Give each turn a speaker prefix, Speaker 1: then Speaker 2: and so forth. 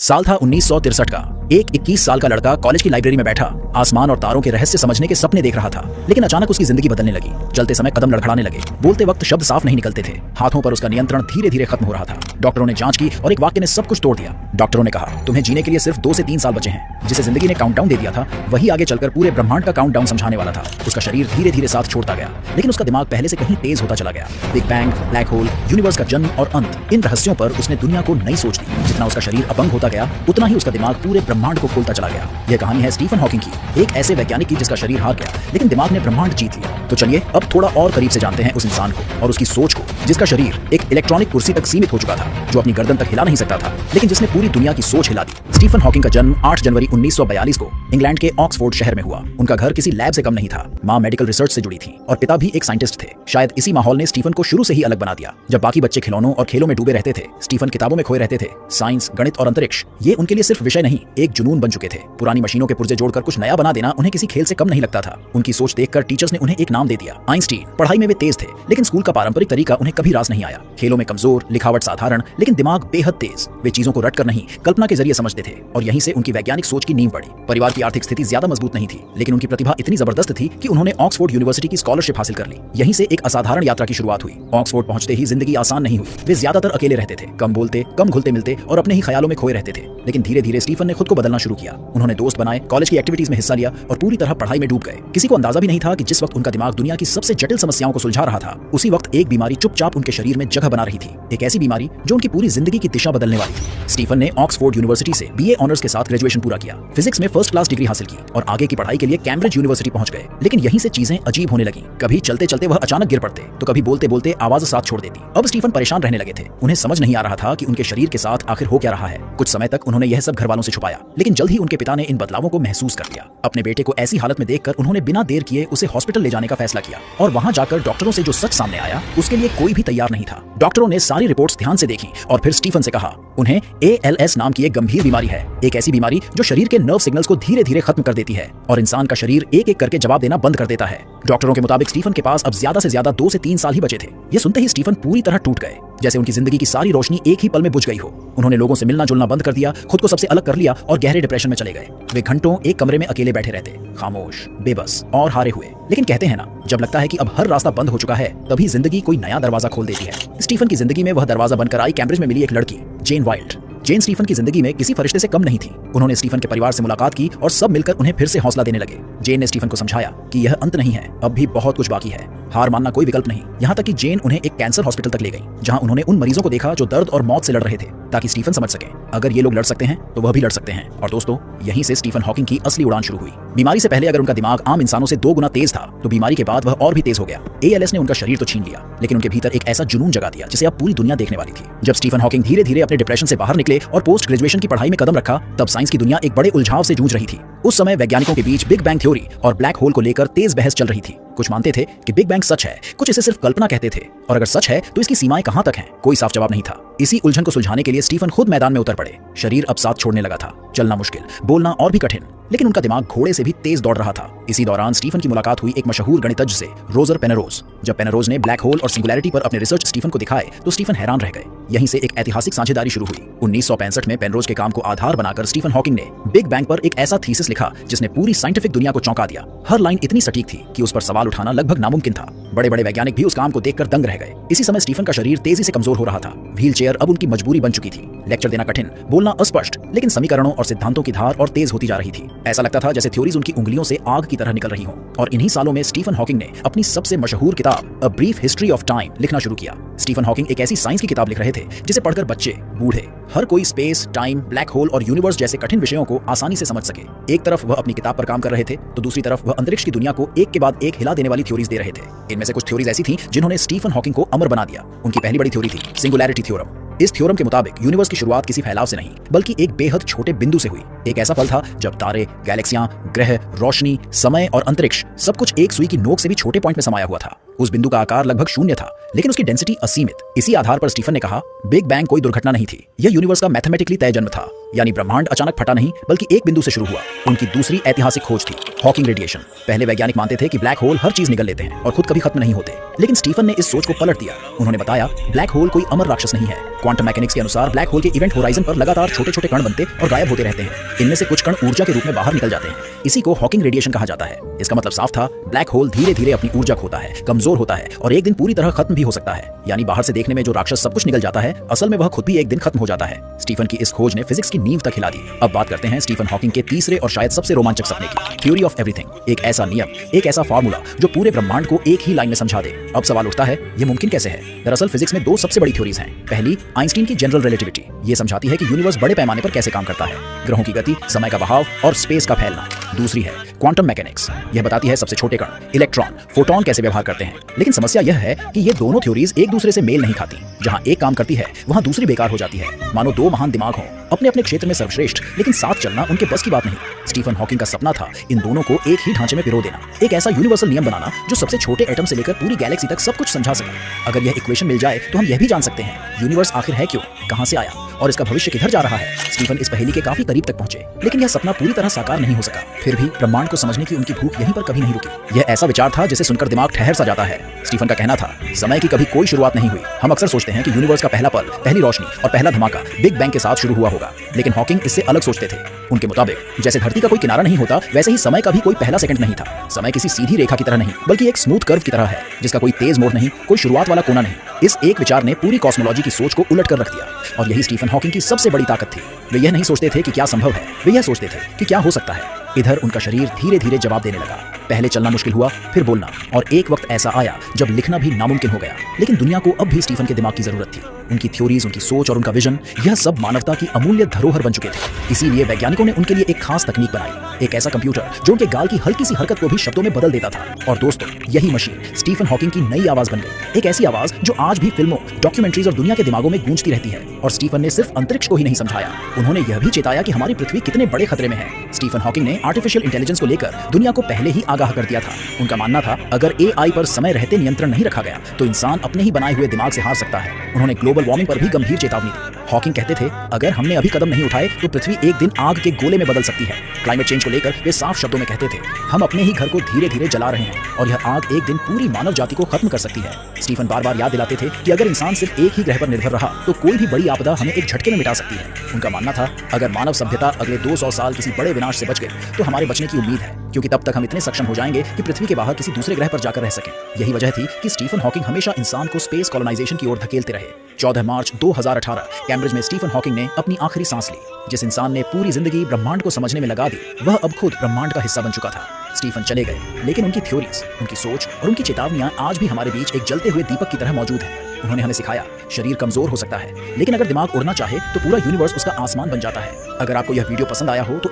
Speaker 1: साल था 1963 का। एक 21 साल का लड़का कॉलेज की लाइब्रेरी में बैठा आसमान और तारों के रहस्य समझने के सपने देख रहा था। लेकिन अचानक उसकी जिंदगी बदलने लगी। चलते समय कदम लड़खड़ाने लगे, बोलते वक्त शब्द साफ नहीं निकलते थे, हाथों पर उसका नियंत्रण धीरे धीरे खत्म हो रहा था। डॉक्टरों ने जांच की और एक वाक्य ने सब कुछ तोड़ दिया। डॉक्टरों ने कहा, तुम्हें जीने के लिए सिर्फ 2 से 3 साल बचे हैं। जिसे जिंदगी ने काउंटडाउन दे दिया था, वही आगे चलकर पूरे ब्रह्मांड का काउंटडाउन समझाने वाला था। उसका शरीर धीरे धीरे साथ छोड़ता गया, लेकिन उसका दिमाग पहले से कहीं तेज होता चला गया। Big bang, black hole, universe का जन्म और अंत, इन रहस्यों पर उसने दुनिया को नई सोच दी। जितना उसका शरीर अपंग होता गया, उतना ही उसका दिमाग पूरे ब्रह्मांड को खोलता चला गया। यह कहानी है स्टीफन हॉकिंग की, एक ऐसे वैज्ञानिक की जिसका शरीर हार गया, लेकिन दिमाग ने ब्रह्मांड जीत लिया। तो चलिए अब थोड़ा और करीब से जानते हैं उस इंसान को और उसकी सोच को, जिसका शरीर एक इलेक्ट्रॉनिक कुर्सी तक सीमित हो चुका था, जो अपनी गर्दन तक हिला नहीं सकता था, लेकिन जिसने पूरी दुनिया की सोच हिला दी। स्टीफन हॉकिंग का जन्म 8 जनवरी 1942 को इंग्लैंड के ऑक्सफोर्ड शहर में हुआ। उनका घर किसी लैब से कम नहीं था। मां मेडिकल रिसर्च से जुड़ी थी और पिता भी एक साइंटिस्ट थे। शायद इसी माहौल ने स्टीफन को शुरू से ही अलग बना दिया। जब बाकी बच्चे खिलौनों और खेलों में डूबे रहते थे, स्टीफन किताबों में खोए रहते थे। साइंस, गणित और अंतरिक्ष, ये उनके लिए सिर्फ विषय नहीं, एक जुनून बन चुके थे। पुरानी मशीनों के पुर्जे जोड़कर कुछ नया बना देना उन्हें किसी खेल से कम नहीं लगता था। उनकी सोच देखकर टीचर्स ने उन्हें एक नाम दे दिया, आइंस्टीन। पढ़ाई में वे तेज थे, लेकिन स्कूल का पारंपरिक तरीका उन्हें कभी रास नहीं आया। खेलों में कमजोर, लिखावट साधारण, लेकिन दिमाग बेहद तेज। वे चीजों को रटकर नहीं, कल्पना के जरिए समझते थे, और यहीं से उनकी वैज्ञानिक सोच की नींव पड़ी। परिवार की आर्थिक स्थिति ज्यादा मजबूत नहीं थी, लेकिन उनकी प्रतिभा इतनी जबरदस्त थी कि उन्होंने ऑक्सफोर्ड यूनिवर्सिटी की स्कॉलरशिप हासिल कर ली। यहीं से एक असाधारण यात्रा की शुरुआत हुई। ऑक्सफोर्ड पहुंचते ही जिंदगी आसान नहीं हुई। वे ज्यादातर अकेले रहते थे, कम बोलते, कम घुलते मिलते और अपने ही ख्यालों में खोए रहते थे। लेकिन धीरे धीरे स्टीफन ने खुद को बदलना शुरू किया। उन्होंने दोस्त बनाए, कॉलेज की एक्टिविटीज में हिस्सा लिया और पूरी तरह पढ़ाई में डूब गए। किसी को अंदाजा भी नहीं था कि जिस वक्त उनका दिमाग दुनिया की सबसे जटिल समस्याओं को सुलझा रहा था, उसी वक्त एक बीमारी चुपचाप उनके शरीर में जगह बना रही थी। एक ऐसी बीमारी जो उनकी पूरी जिंदगी की दिशा बदलने वाली थी। स्टीफन ने ऑक्सफोर्ड यूनिवर्सिटी से बीए ऑनर्स के साथ ग्रेजुएशन पूरा किया, फिजिक्स में फर्स्ट क्लास डिग्री हासिल की और आगे की पढ़ाई के लिए कैम्ब्रिज यूनिवर्सिटी पहुंच गए। लेकिन यहीं से चीजें अजीब होने लगी। कभी चलते चलते वह अचानक गिर पड़ते, तो कभी बोलते बोलते आवाज साथ छोड़ देती। अब स्टीफन परेशान रहने लगे थे। उन्हें समझ नहीं आ रहा था कि उनके शरीर के साथ आखिर हो क्या रहा है। कुछ समय तक उन्होंने यह सब घर वालों से छुपाया, लेकिन जल्द ही उनके पिता ने इन बदलावों को महसूस कर लिया। अपने बेटे को ऐसी हालत में देखकर उन्होंने बिना देर किए उसे हॉस्पिटल ले जाने का फैसला किया। और वहां जाकर डॉक्टरों से जो सच सामने आया, उसके लिए कोई भी तैयार नहीं था। डॉक्टरों ने सारी रिपोर्ट्स ध्यान से देखी और फिर स्टीफन से कहा, उन्हें ALS नाम की एक गंभीर बीमारी है। एक ऐसी बीमारी जो शरीर के नर्व सिग्नल्स को धीरे धीरे खत्म कर देती है और इंसान का शरीर एक एक करके जवाब देना बंद कर देता है। डॉक्टरों के मुताबिक स्टीफन के पास अब ज्यादा से ज्यादा 2 से 3 साल ही बचे थे। ये सुनते ही स्टीफन पूरी तरह टूट गए, जैसे उनकी जिंदगी की सारी रोशनी एक ही पल में बुझ गई हो। उन्होंने लोगों से मिलना जुलना बंद कर दिया, खुद को सबसे अलग कर लिया और गहरे डिप्रेशन में चले गए। वे घंटों एक कमरे में अकेले बैठे रहते, खामोश, बेबस और हारे हुए। लेकिन कहते हैं ना, जब लगता है कि अब हर रास्ता बंद हो चुका है, तभी जिंदगी कोई नया दरवाजा खोल देती है। स्टीफन की जिंदगी में वह दरवाजा बनकर आई कैम्ब्रिज में मिली एक लड़की, जेन वाइल्ड। जेन स्टीफन की जिंदगी में किसी फरिश्ते से कम नहीं थी। उन्होंने स्टीफन के परिवार से मुलाकात की और सब मिलकर उन्हें फिर से हौसला देने लगे। जेन ने स्टीफन को समझाया कि यह अंत नहीं है, अब भी बहुत कुछ बाकी है। हार मानना कोई विकल्प नहीं। यहाँ तक कि जेन उन्हें एक कैंसर हॉस्पिटल तक ले गई, जहाँ उन्होंने उन मरीजों को देखा जो दर्द और मौत से लड़ रहे थे, ताकि स्टीफन समझ सके, अगर ये लोग लड़ सकते हैं तो वह भी लड़ सकते हैं। और दोस्तों, यहीं से स्टीफन हॉकिंग की असली उड़ान शुरू हुई। बीमारी से पहले अगर उनका दिमाग आम इंसानों से 2 गुना तेज था, तो बीमारी के बाद वह और भी तेज हो गया। ALS ने उनका शरीर तो छीन लिया, लेकिन उनके भीतर एक ऐसा जुनून जगा दिया जिसे अब पूरी दुनिया देखने वाली थी। जब स्टीफन हॉकिंग धीरे धीरे अपने डिप्रेशन से बाहर निकले और पोस्ट ग्रेजुएशन की पढ़ाई में कदम रखा, तब साइंस की दुनिया एक बड़े उलझाव से जूझ रही थी। उस समय वैज्ञानिकों के बीच बिग बैंग थ्योरी और ब्लैक होल को लेकर तेज बहस चल रही थी। कुछ मानते थे कि बिग बैंग सच है, कुछ इसे सिर्फ कल्पना कहते थे, और अगर सच है तो इसकी सीमाएं कहां तक हैं, कोई साफ जवाब नहीं था। इसी उलझन को सुलझाने के लिए स्टीफन खुद मैदान में उतर पड़े। शरीर अब साथ छोड़ने लगा था, चलना मुश्किल, बोलना और भी कठिन, लेकिन उनका दिमाग घोड़े से भी तेज दौड़ रहा था। इसी दौरान स्टीफन की मुलाकात हुई एक मशहूर गणितज्ञ से, रोजर पेनरोज। जब पेनरोज ने ब्लैक होल और सिंगुलैरिटी पर अपने रिसर्च स्टीफन को दिखाए, तो स्टीफन हैरान रह गए। यहीं से एक ऐतिहासिक साझेदारी शुरू हुई। 1965 में पेनरोज के काम को आधार बनाकर स्टीफन हॉकिंग ने बिग बैंग पर एक ऐसा थीसिस लिखा जिसने पूरी साइंटिफिक दुनिया को चौंका दिया। हर लाइन इतनी सटीक थी कि उस पर सवाल उठाना लगभग नामुमकिन था। बड़े बड़े वैज्ञानिक भी उस काम को देखकर दंग रह गए। इसी समय स्टीफन का शरीर तेजी से कमजोर हो रहा था। व्हील चेयर अब उनकी मजबूरी बन चुकी थी। लेक्चर देना कठिन, बोलना अस्पष्ट, लेकिन समीकरणों और सिद्धांतों की धार और तेज होती जा रही थी। ऐसा लगता था जैसे थ्योरीज उनकी उंगलियों से आग की तरह निकल रही हों। और इन्हीं सालों में स्टीफन हॉकिंग ने अपनी सबसे मशहूर किताब a brief history of time लिखना शुरू किया। स्टीफन हॉकिंग एक ऐसी साइंस की किताब लिख रहे थे जिसे पढ़कर बच्चे, बूढ़े, हर कोई स्पेस, टाइम, ब्लैक होल और यूनिवर्स जैसे कठिन विषयों को आसानी से समझ सके। एक तरफ वह अपनी किताब पर काम कर रहे थे, तो दूसरी तरफ वह अंतरिक्ष की दुनिया को एक के बाद एक हिला देने वाली थ्योरीज दे रहे थे। इनमें से कुछ थ्योरीज ऐसी थीं जिन्होंने स्टीफन हॉकिंग को अमर बना दिया। उनकी पहली बड़ी थ्योरी थी सिंगुलैरिटी थ्योरम। इस थ्योरम के मुताबिक यूनिवर्स की शुरुआत किसी फैलाव से नहीं, बल्कि एक बेहद छोटे बिंदु से हुई। एक ऐसा पल था जब तारे, गैलेक्सियां, ग्रह, रोशनी, समय और अंतरिक्ष सब कुछ एक सुई की नोक से भी छोटे पॉइंट में समाया हुआ था। उस बिंदु का आकार लगभग शून्य था, लेकिन उसकी डेंसिटी असीमित। इसी आधार पर स्टीफन ने कहा, बिग बैंग कोई दुर्घटना नहीं थी, यह यूनिवर्स का मैथमेटिकली तय जन्म था। यानी ब्रह्मांड अचानक फटा नहीं, बल्कि एक बिंदु से शुरू हुआ। उनकी दूसरी ऐतिहासिक खोज थी हॉकिंग रेडिएशन। पहले वैज्ञानिक मानते थे कि ब्लैक होल हर चीज निगल लेते हैं और खुद कभी खत्म नहीं होते, लेकिन स्टीफन ने इस सोच को पलट दिया। उन्होंने बताया, ब्लैक होल कोई अमर राक्षस नहीं है। क्वांटम मैकेनिक्स के अनुसार ब्लैक होल के इवेंट होराइजन पर लगातार छोटे छोटे कण बनते और गायब होते रहते हैं। इनमें से कुछ कण ऊर्जा के रूप में बाहर निकल जाते हैं। इसी को हॉकिंग रेडिएशन कहा जाता है। इसका मतलब साफ था, ब्लैक होल धीरे धीरे अपनी ऊर्जा खोता है, कमजोर होता है और एक दिन पूरी तरह खत्म भी हो सकता है। यानी बाहर से देखने में जो राक्षस सब कुछ निकल जाता है, असल में वह खुद भी एक दिन खत्म हो जाता है। स्टीफन की इस खोज ने फिजिक्स की नींव तक हिला दी। अब बात करते हैं स्टीफन हॉकिंग के तीसरे और शायद सबसे रोमांचक सपने की, थ्योरी ऑफ एवरीथिंग। एक ऐसा नियम, एक ऐसा फार्मूला जो पूरे ब्रह्मांड को एक ही लाइन में समझा दे। अब सवाल उठता है, ये मुमकिन कैसे है? दरअसल फिजिक्स में दो सबसे बड़ी थ्योरीज हैं। पहली, आइंस्टीन की जनरल रिलेटिविटी। ये समझाती है कि यूनिवर्स बड़े पैमाने पर कैसे काम करता है, ग्रहों की गति, समय का बहाव और स्पेस का फैलना। दूसरी है क्वांटम मैकेनिक्स। यह बताती है सबसे छोटे कण, इलेक्ट्रॉन, फोटॉन कैसे व्यवहार करते हैं। लेकिन समस्या यह है कि ये दोनों थ्योरीज एक दूसरे से मेल नहीं खाती। जहां एक काम करती है, वहां दूसरी बेकार हो जाती है। मानो दो महान दिमाग हों, अपने अपने क्षेत्र में सर्वश्रेष्ठ, लेकिन साथ चलना उनके बस की बात नहीं। स्टीफन हॉकिंग का सपना था इन दोनों को एक ही ढांचे में पिरो देना, एक ऐसा यूनिवर्सल नियम बनाना जो सबसे छोटे एटम से लेकर पूरी गैलेक्सी तक सब कुछ समझा सके। अगर यह इक्वेशन मिल जाए तो हम यह भी जान सकते हैं यूनिवर्स आखिर है क्यों, कहां से आया और इसका भविष्य किधर जा रहा है। स्टीफन इस पहेली के काफी करीब तक पहुंचे, लेकिन यह सपना पूरी तरह साकार नहीं हो सका। फिर भी ब्रह्मांड को समझने की उनकी भूख यहीं पर कभी नहीं रुकी। यह ऐसा विचार था जिसे सुनकर दिमाग ठहर सा जाता है। स्टीफन का कहना था, समय की कभी कोई शुरुआत नहीं हुई। हम अक्सर सोचते हैं कि यूनिवर्स का पहला पल, पहली रोशनी और पहला धमाका बिग बैंग के साथ शुरू हुआ होगा, लेकिन हॉकिंग इससे अलग सोचते थे। उनके मुताबिक जैसे धरती का कोई किनारा नहीं होता, वैसे ही समय का भी कोई पहला सेकंड नहीं था। समय किसी सीधी रेखा की तरह नहीं, बल्कि एक स्मूथ कर्व की तरह है, जिसका कोई तेज मोड़ नहीं, कोई शुरुआत वाला कोना नहीं। इस एक विचार ने पूरी कॉस्मोलॉजी की सोच को उलट कर रख दिया, और यही स्टीफन हॉकिंग की सबसे बड़ी ताकत थी। वे यह नहीं सोचते थे कि क्या संभव है, वे यह सोचते थे कि क्या हो सकता है। इधर उनका शरीर धीरे धीरे जवाब देने लगा। पहले चलना मुश्किल हुआ, फिर बोलना, और एक वक्त ऐसा आया जब लिखना भी नामुमकिन हो गया। लेकिन दुनिया को अब भी स्टीफन के दिमाग की जरूरत थी। उनकी थ्योरीज, उनकी सोच और उनका विजन, यह सब मानवता की अमूल्य धरोहर बन चुके थे। इसीलिए वैज्ञानिकों ने उनके लिए एक खास तकनीक बनाई, एक ऐसा कंप्यूटर जो उनके गाल की हल्की सी हरकत को भी शब्दों में बदल देता था। और दोस्तों, यही मशीन स्टीफन हॉकिंग की नई आवाज बन गई। एक ऐसी आवाज जो आज भी फिल्मों, डॉक्यूमेंट्रीज और दुनिया के दिमागों में गूंजती रहती है। और स्टीफन ने सिर्फ अंतरिक्ष को ही नहीं समझाया, उन्होंने यह भी चेताया कि हमारी पृथ्वी कितने बड़े खतरे में है। स्टीफन हॉकिंग ने आर्टिफिशियल इंटेलिजेंस को लेकर दुनिया को पहले ही आगाह कर दिया था। उनका मानना था, अगर एआई पर समय रहते नियंत्रण नहीं रखा गया तो इंसान अपने ही बनाए हुए दिमाग से हार सकता है। उन्होंने ग्लोबल वार्मिंग पर भी गंभीर चेतावनी दी। हॉकिंग कहते थे, अगर हमने अभी कदम नहीं उठाए तो पृथ्वी एक दिन आग के गोले में बदल सकती है। क्लाइमेट चेंज को लेकर वे साफ शब्दों में कहते थे, हम अपने ही घर को धीरे धीरे जला रहे हैं और यह आग एक दिन पूरी मानव जाति को खत्म कर सकती है। स्टीफन बार बार याद दिलाते थे कि अगर इंसान सिर्फ एक ही ग्रह पर निर्भर रहा तो कोई भी बड़ी आपदा हमें एक झटके में मिटा सकती है। उनका मानना था, अगर मानव सभ्यता अगले 200 साल किसी बड़े विनाश से बच गए तो हमारे बचने की उम्मीद है, क्योंकि तब तक हम इतने सक्षम हो जाएंगे कि पृथ्वी के बाहर किसी दूसरे ग्रह पर जाकर रह सकें। यही वजह थी कि स्टीफन हॉकिंग हमेशा इंसान को स्पेस कॉलोनाइजेशन की ओर धकेलते रहे। 14 मार्च 2018 कैम्ब्रिज में स्टीफन हॉकिंग ने अपनी आखिरी सांस ली। जिस इंसान ने पूरी जिंदगी ब्रह्मांड को समझने में लगा दी, वह अब खुद ब्रह्मांड का हिस्सा बन चुका था। स्टीफन चले गए, लेकिन उनकी थ्योरीज, उनकी सोच और उनकी चेतावनियां आज भी हमारे बीच एक जलते हुए दीपक की तरह मौजूद हैं। उन्होंने हमें सिखाया, शरीर कमजोर हो सकता है, लेकिन अगर दिमाग उड़ना चाहे तो पूरा यूनिवर्स उसका आसमान बन जाता है। अगर आपको यह वीडियो पसंद आया हो तो